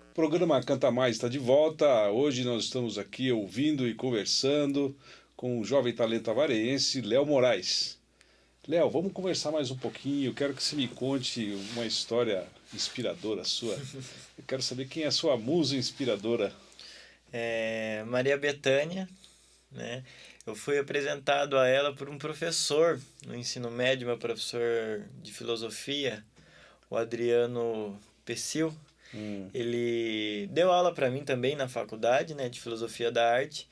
O programa Canta Mais está de volta. Hoje nós estamos aqui ouvindo e conversando com o jovem talento avarense, Léo Moraes. Léo, vamos conversar mais um pouquinho. Eu quero que você me conte uma história inspiradora sua. Eu quero saber quem é a sua musa inspiradora. Maria Bethânia, né? Eu fui apresentado a ela por um professor no ensino médio, meu professor de filosofia, o Adriano Pessil. Ele deu aula para mim também na faculdade, né, de filosofia da arte,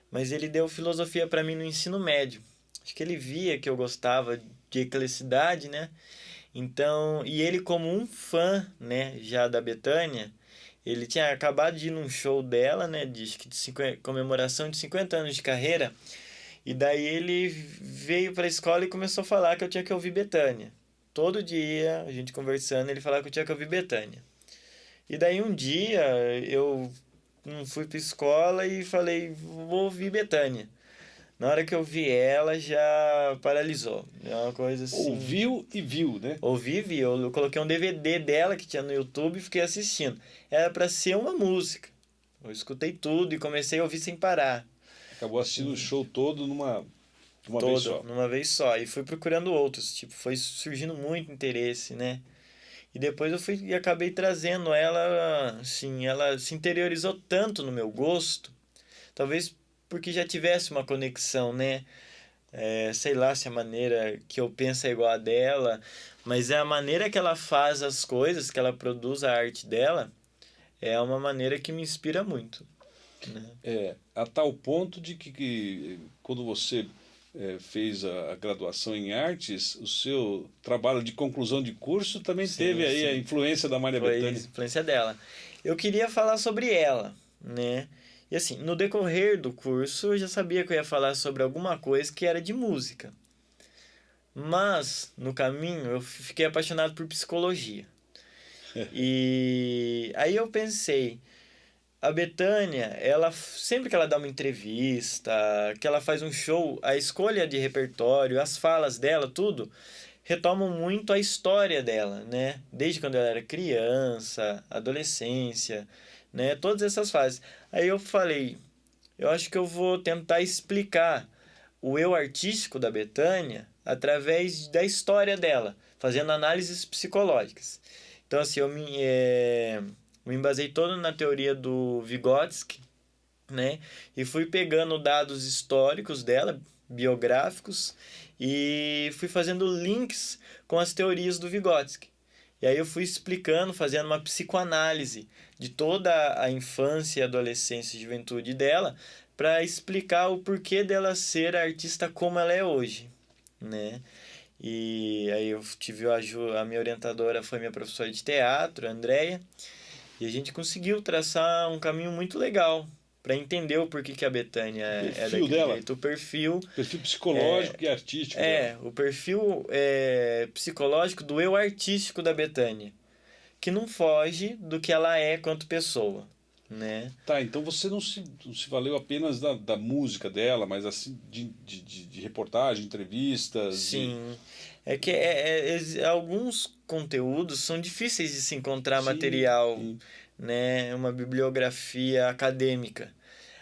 mas ele deu filosofia para mim no ensino médio. Acho que ele via que eu gostava de ecleticidade, né? Então, e ele como um fã, né, já da Bethânia, ele tinha acabado de ir num show dela, né, de comemoração de 50 anos de carreira, e daí ele veio para a escola e começou a falar que eu tinha que ouvir Bethânia. Todo dia, a gente conversando, ele falava que eu tinha que ouvir Bethânia. E daí um dia eu não fui para a escola e falei, vou ouvir Bethânia. Na hora que eu vi ela, já paralisou. É uma coisa assim... Ouviu e viu, né? Ouvi e vi. Eu coloquei um DVD dela que tinha no YouTube e fiquei assistindo. Era para ser uma música. Eu escutei tudo e comecei a ouvir sem parar. Acabou assistindo o show todo numa vez só. Numa vez só. E fui procurando outros. Tipo, foi surgindo muito interesse, né? E depois eu fui e acabei trazendo ela, assim, ela se interiorizou tanto no meu gosto, talvez porque já tivesse uma conexão, né? Sei lá se a maneira que eu penso é igual a dela, mas é a maneira que ela faz as coisas, que ela produz a arte dela, é uma maneira que me inspira muito, né? A tal ponto de que quando você fez a graduação em artes, o seu trabalho de conclusão de curso também teve aí a influência da Maria Bethânia. Foi a influência dela. Eu queria falar sobre ela, né? E assim, no decorrer do curso, eu já sabia que eu ia falar sobre alguma coisa que era de música. Mas, no caminho, eu fiquei apaixonado por psicologia. E aí eu pensei... A Bethânia, ela, sempre que ela dá uma entrevista, que ela faz um show, a escolha de repertório, as falas dela, tudo, retomam muito a história dela, né? Desde quando ela era criança, adolescência, né? Todas essas fases. Aí eu falei, eu acho que eu vou tentar explicar o eu artístico da Bethânia através da história dela, fazendo análises psicológicas. Então, assim, eu me embasei todo na teoria do Vygotsky, né? E fui pegando dados históricos dela, biográficos, e fui fazendo links com as teorias do Vygotsky. E aí eu fui explicando, fazendo uma psicoanálise de toda a infância, adolescência e juventude dela, para explicar o porquê dela ser a artista como ela é hoje, né? E aí eu tive a minha orientadora, foi minha professora de teatro, a Andréia, e a gente conseguiu traçar um caminho muito legal para entender o porquê que a Bethânia é daquele jeito. O perfil psicológico e artístico dela. O perfil psicológico do eu artístico da Bethânia. que não foge do que ela é quanto pessoa, né? Tá, então você não se valeu apenas da música dela, mas assim de reportagem, entrevistas, Sim. É que alguns conteúdos são difíceis de se encontrar Sim, material, sim. né? Uma bibliografia acadêmica.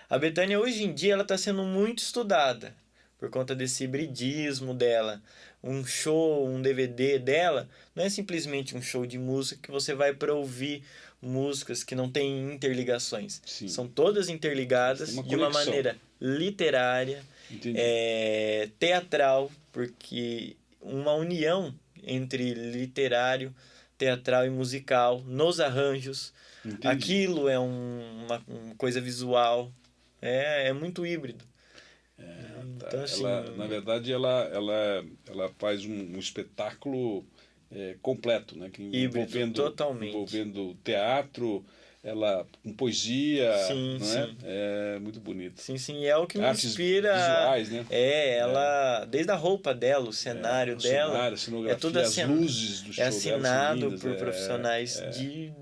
A Bethânia, hoje em dia, ela está sendo muito estudada por conta desse hibridismo dela. Um show, um DVD dela, não é simplesmente um show de música que você vai para ouvir músicas que não têm interligações. Sim. São todas Tem interligadas uma de uma conexão. maneira literária, Entendi. teatral, porque uma união entre literário, teatral e musical nos arranjos. Entendi. Aquilo é uma coisa visual. É muito híbrido. Tá. Então, assim, Ela, na verdade, ela faz um espetáculo completo, né? híbrido totalmente. Envolvendo teatro, ela com poesia, Sim, não é? sim. É muito bonito. Sim, sim. É o que me Artes inspira. visuais, né? Ela. Desde a roupa dela, o cenário O dela. cenário, a É tudo cenografia, as luzes do show dela são assinado lindas. por profissionais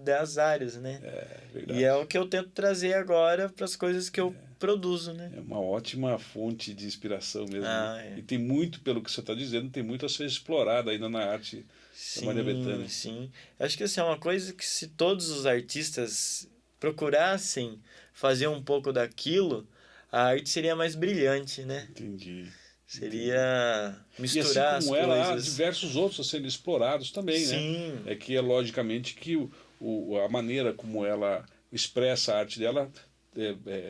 das áreas, né? É E é verdade. o que eu tento trazer agora para as coisas que eu produzo, né? É uma ótima fonte de inspiração mesmo, né? Ah, é. E tem muito, pelo que você está dizendo, tem muito a ser explorado ainda na arte da Maria Sim, Bethânia. sim. Acho que assim, é uma coisa que se todos os artistas procurassem fazer um pouco daquilo, a arte seria mais brilhante, né? Entendi, entendi. Seria E assim misturar as como ela, há coisas. diversos outros a serem explorados também, né? Sim, É que é logicamente que a maneira como ela expressa a arte dela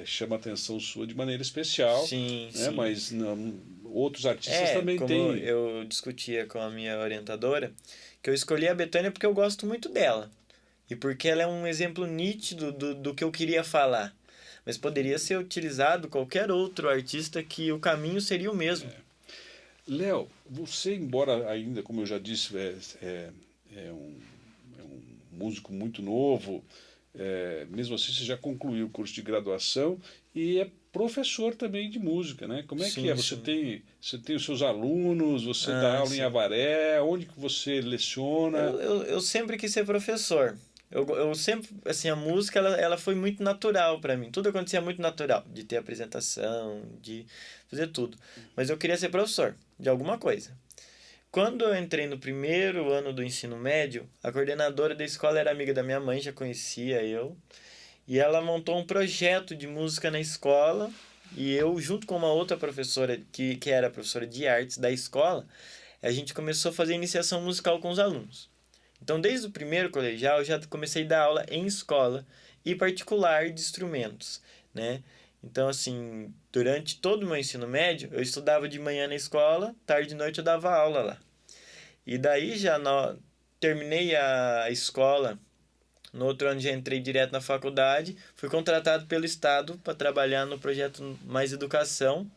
chama a atenção sua de maneira especial, sim, né? sim. Mas não, outros artistas também Como têm. eu discutia com a minha orientadora, que eu escolhi a Bethânia porque eu gosto muito dela. E porque ela é um exemplo nítido do que eu queria falar. Mas poderia ser utilizado qualquer outro artista que o caminho seria o mesmo. Léo, você, embora ainda, como eu já disse, é um, é um músico muito novo, mesmo assim você já concluiu o curso de graduação e é professor também de música, né? Como é que é? Sim, sim. Você tem os seus alunos, você dá Ah, aula em sim. Avaré, onde que você leciona? Eu sempre quis ser professor. Eu sempre, assim, a música, ela foi muito natural para mim. Tudo acontecia muito natural. De ter apresentação, de fazer tudo. Mas eu queria ser professor de alguma coisa. Quando eu entrei no primeiro ano do ensino médio, a coordenadora da escola era amiga da minha mãe, já conhecia eu. E ela montou um projeto de música na escola. E eu, junto com uma outra professora, que era professora de artes da escola, a gente começou a fazer iniciação musical com os alunos. Então, desde o primeiro colegial, eu já comecei a dar aula em escola e particular de instrumentos, né? Então, assim, durante todo o meu ensino médio, eu estudava de manhã na escola, tarde e noite eu dava aula lá. E daí terminei a escola, no outro ano já entrei direto na faculdade, fui contratado pelo Estado para trabalhar no projeto Mais Educação,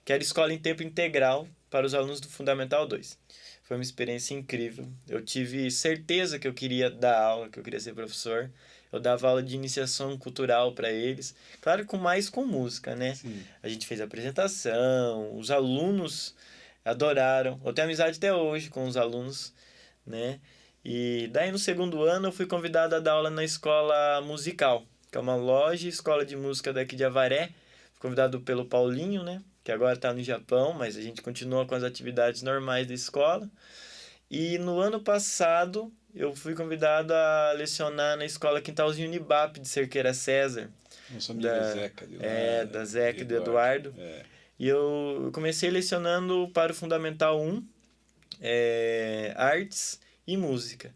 que era escola em tempo integral para os alunos do Fundamental 2. Foi uma experiência incrível. Eu tive certeza que eu queria dar aula, que eu queria ser professor. Eu dava aula de iniciação cultural para eles. Claro, com música, né? Sim. A gente fez apresentação, os alunos adoraram. Eu tenho amizade até hoje com os alunos, né? E daí no segundo ano eu fui convidado a dar aula na escola musical, que é uma loja e escola de música daqui de Avaré. Fui convidado pelo Paulinho, né? Que agora está no Japão, mas a gente continua com as atividades normais da escola. E no ano passado eu fui convidado a lecionar na escola Quintalzinho Unibap de Cerqueira César, Nossa amiga da, Zeca de lá, da Zeca e do Eduardo. Eduardo. E eu comecei lecionando para o Fundamental 1, artes e música.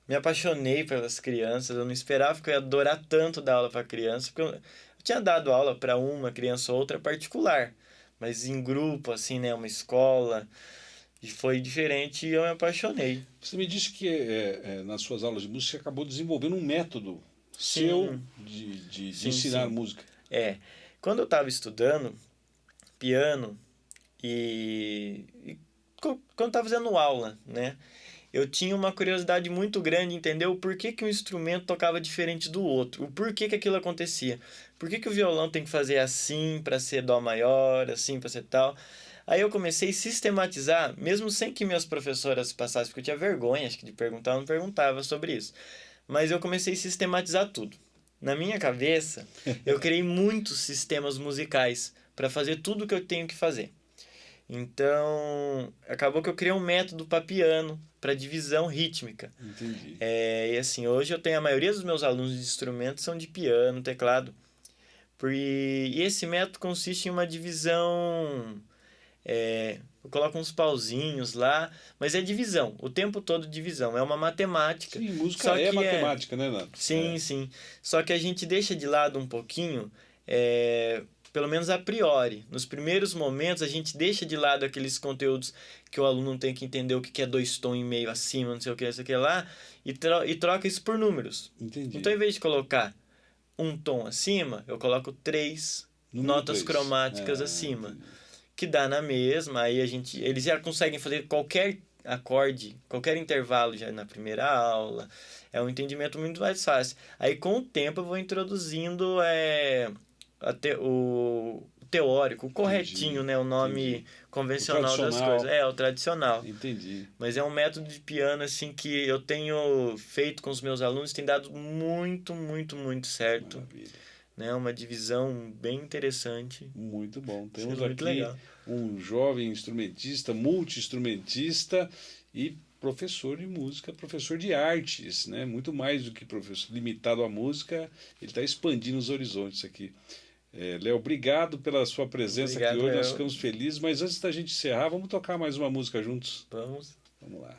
Me apaixonei pelas crianças, eu não esperava que eu ia adorar tanto dar aula para criança, porque eu tinha dado aula para uma criança ou outra particular, mas em grupo, assim, né, uma escola, e foi diferente e eu me apaixonei. Você me disse que nas suas aulas de música você acabou desenvolvendo um método seu Sim, de sim, ensinar sim. música. Quando eu estava estudando piano e quando eu estava fazendo aula, né, eu tinha uma curiosidade muito grande em entender o porquê que um instrumento tocava diferente do outro, o porquê que aquilo acontecia. Por que o violão tem que fazer assim para ser dó maior, assim para ser tal. Aí eu comecei a sistematizar, mesmo sem que minhas professoras passassem, porque eu tinha vergonha, acho que de perguntar, eu não perguntava sobre isso. Mas eu comecei a sistematizar tudo. Na minha cabeça, eu criei muitos sistemas musicais para fazer tudo o que eu tenho que fazer. Então, acabou que eu criei um método para piano, para divisão rítmica. Entendi. E assim, hoje eu tenho a maioria dos meus alunos de instrumentos são de piano, teclado. E esse método consiste em uma divisão. Eu coloco uns pauzinhos lá, mas é divisão, o tempo todo divisão, é uma matemática. Sim, música Só é que matemática, né, Nando? Sim, sim. Só que a gente deixa de lado um pouquinho, pelo menos a priori. Nos primeiros momentos, a gente deixa de lado aqueles conteúdos que o aluno tem que entender o que é 2 tons e meio acima, não sei o que, não sei o que lá, e troca isso por números. Entendi. Então, em vez de colocar um tom acima, eu coloco 3 Número notas 3. cromáticas acima. Entendi. Que dá na mesma, aí eles já conseguem fazer qualquer acorde, qualquer intervalo já na primeira aula. É um entendimento muito mais fácil. Aí com o tempo eu vou introduzindo o teórico, o corretinho, Entendi. né? O nome Entendi. convencional O das tradicional. coisas. O tradicional. Entendi. Mas é um método de piano assim que eu tenho feito com os meus alunos, tem dado muito, muito, muito certo. Maravilha. Né? Uma divisão bem interessante. Muito bom. Temos Sendo muito aqui legal. um jovem instrumentista, multi-instrumentista e professor de música, professor de artes, né? Muito mais do que professor limitado à música, ele está expandindo os horizontes aqui. Léo, obrigado pela sua presença Obrigado, aqui hoje, nós Léo. ficamos felizes, mas antes da gente encerrar, vamos tocar mais uma música juntos? Vamos. Vamos lá.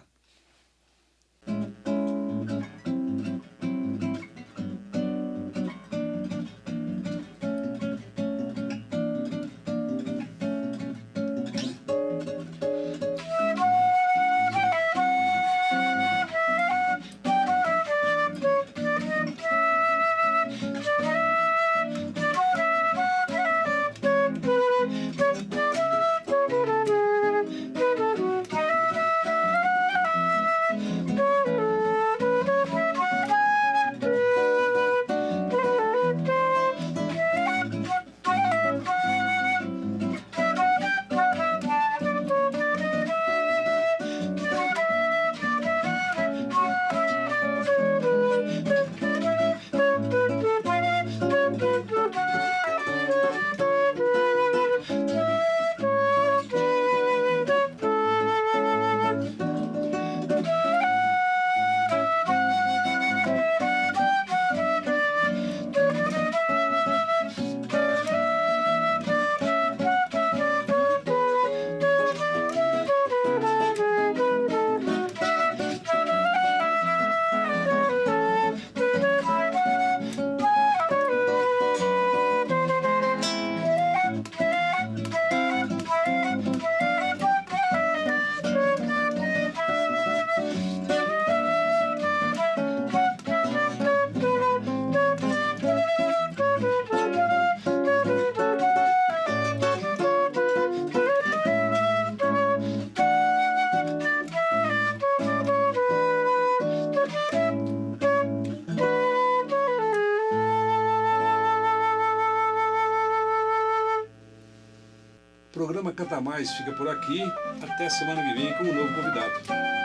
O programa Canta Mais fica por aqui. Até semana que vem com um novo convidado.